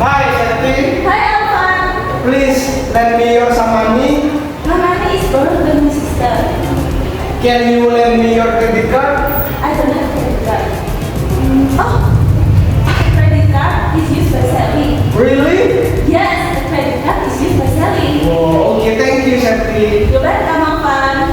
Hi, Santi. Hi, Alvan. Please lend me your some money. My money is borrowed by my sister. Can you lend me your credit card? I don't have credit card. Oh, credit card is used by Sally. Really? Yes, the credit card is used by Sally. Oh, okay. Thank you, Santi. You're welcome, Alvan.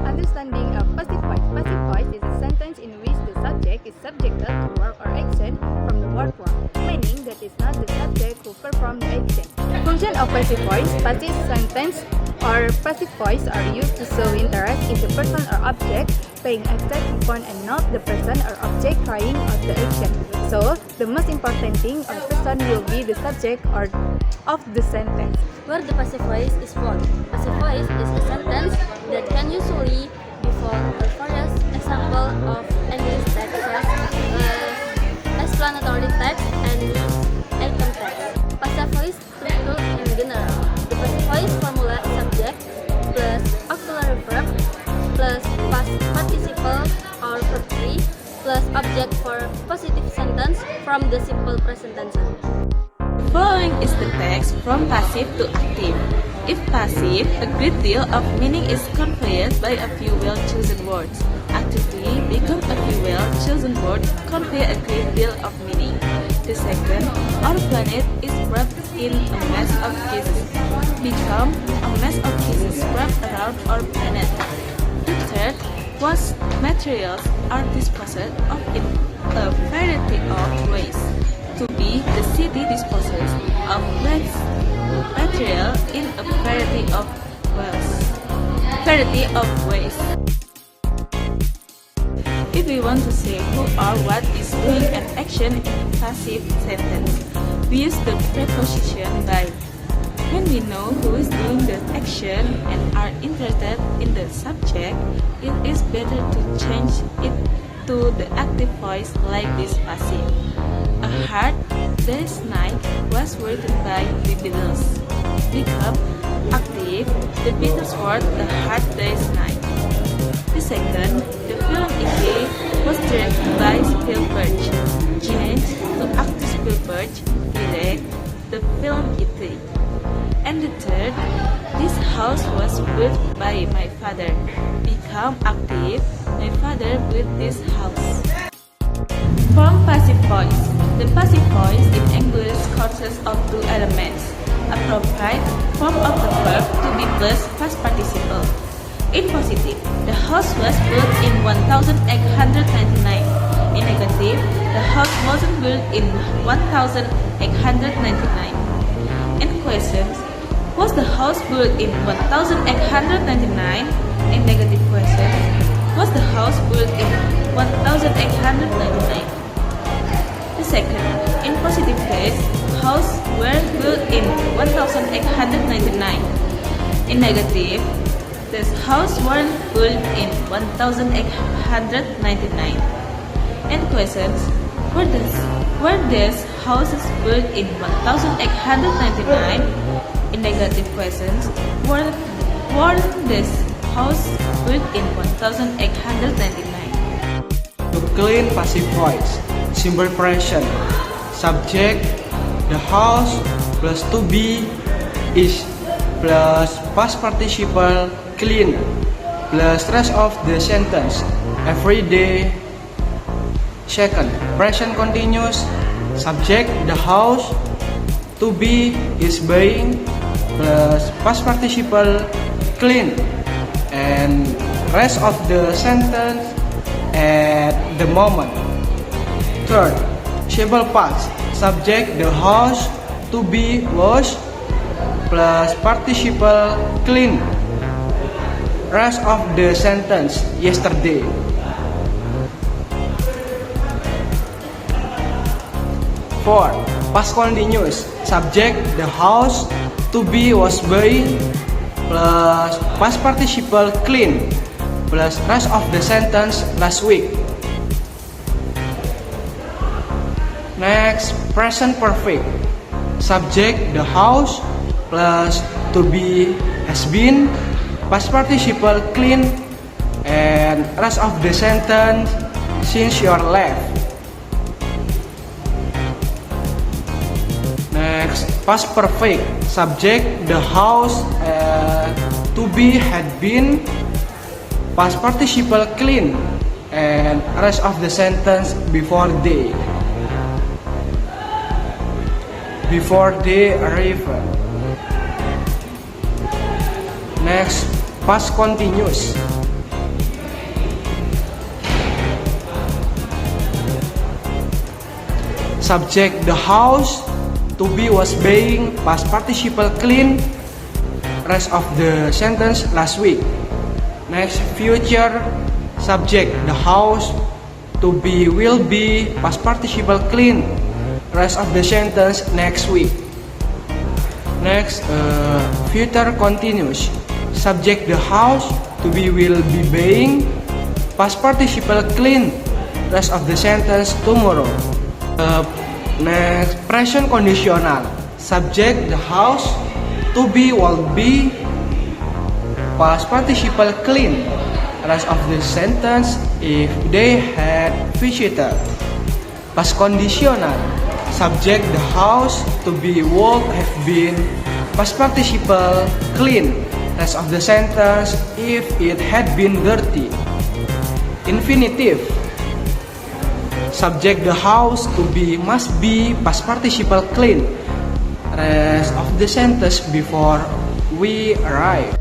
Understanding of passive voice. Passive voice is a sentence in which the subject is subjected to verb or action from the word form, meaning that it's not the subject who performs the action. Function of passive voice. Passive sentence or passive voice are used to show interest in the person or object, paying attention upon and not the person or object carrying out the action. So, the most important thing or person will be the subject or of the sentence. Where the passive voice is found. Passive voice is a sentence that can usually be found or various example of English text explanatory text and item text. Passive voice structure in general. The passive voice formula is subject plus auxiliary verb plus past participle or verb 3 plus object for positive sentence from the simple present tense. Following is the text from passive to active. If passive, a great deal of meaning is conveyed by a few well-chosen words. Actively become a few well-chosen words convey a great deal of meaning. The second, our planet is wrapped in a mass of gases. Become a mass of gases wrapped around our planet. The third, waste materials are disposed of in a variety of ways. To be, the city disposes of waste material in a variety of ways. If we want to say who or what is doing an action in a passive sentence, we use the preposition by. When we know who is doing the action and are interested in the subject, it is better to change it to the active voice like this passive. A Hard Day's Night was written by the Beatles. Become active, the Beatles wrote A Hard Day's Night. The second, the film E.T. was directed by Spielberg. Change to active Spielberg direct the film E.T. And the third, this house was built by my father. Become active, my father built this house. Form passive voice. The passive voice in English consists of two elements. A appropriate form of the verb to be plus past participle. In positive, the house was built in 1899. In negative, the house wasn't built in 1899. In questions, was the house built in 1899? In negative questions, was the house built in 1899? The second, in positive case, house were built in 1899. In negative, this house weren't built in 1899. In questions, were these houses built in 1899? In negative questions, weren't this house built in 1899? To clean passive voice. Simple present. Subject, the house plus to be is plus past participle clean plus rest of the sentence every day. Second, present continuous. Subject, the house to be is buying plus past participle clean and rest of the sentence at the moment. Third, simple past. Subject, the house to be washed plus participle clean. Rest of the sentence yesterday. Fourth, past continuous. Subject, the house to be was buying plus past participle clean plus rest of the sentence last week. Next, present perfect. Subject, the house plus to be has been past participle clean and rest of the sentence since your left. Next, past perfect. Subject, the house to be had been. Past participle clean. And rest of the sentence before they. Before they arrive. Next, past continuous. Subject, the house to be was being. Past participle clean. Rest of the sentence last week. Next, future. Subject, the house to be will be. Past participle clean. Rest of the sentence next week. Next, future continuous. Subject, the house to be will be being. Past participle clean. Rest of the sentence tomorrow. Next, present conditional. Subject, the house to be will be. Past participle clean. Rest of the sentence if they had visited. Past conditional. Subject, the house to be would have been. Past participle clean. Rest of the sentence if it had been dirty. Infinitive. Subject, the house to be must be. Past participle clean. Rest of the sentence before we arrive.